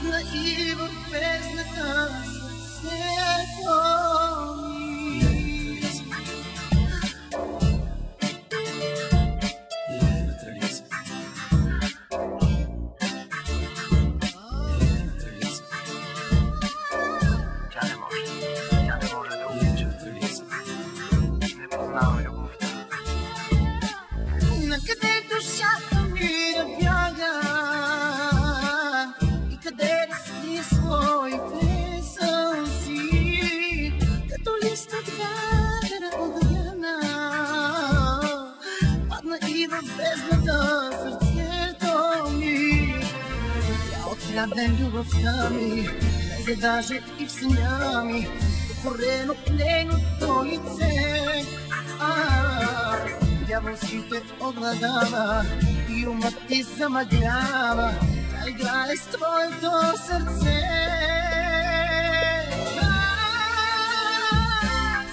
падна и в бездната сърцето ми. Накъде душата ми да бяга и къде да скрие своите сълзи, като лист от вятъра от вяна падна и в бездната сърцето ми. Тя открадне любовта ми, влезе даже и в съня ми, покорено от нейното лице. Дяволските обладава и умът ти замъглява, тя играе с твоето сърце.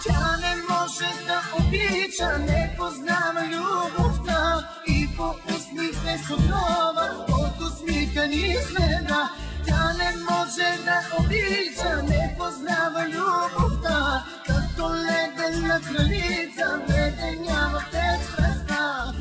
Тя не може да обича, не познава любовта и по усмихне с отрова от усмихани смена. Тя не може да обича, не познава любовта, като ледена кралица, веденява без пръста.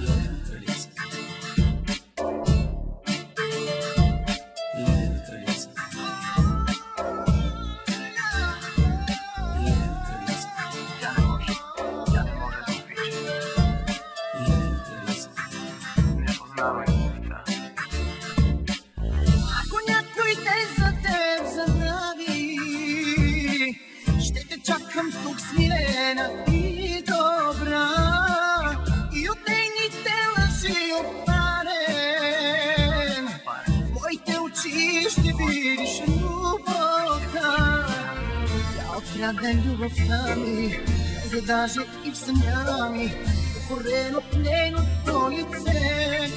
Ако някой ден за теб забрави, ще те чакам тук смирена и добра, и от нейните лъжи отварен. В моите очи ще видиш любовта. Тя открадне любовта ми, влезе даже и в съня ми, покорен от нейното лице.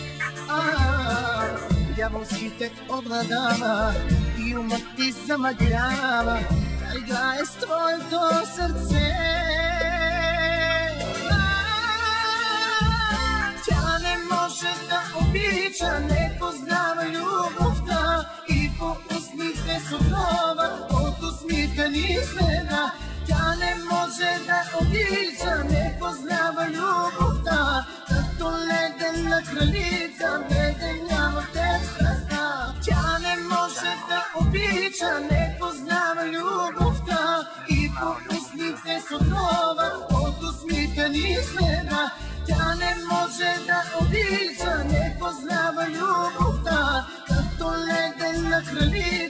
Дяволските обладава и умът ти замъглява, тя играе с твоето сърце. Тя не може да обича, не познава любовта и по усмихне с отрова от усмихани смена. Тя не може да обича, не познава любовта, като ледена кралица, веденява без страста. Тя не може да обича, не познава любовта и по усмихне с отрова от усмихани смена. Тя не може да обича, не познава любовта, като ледена кралица.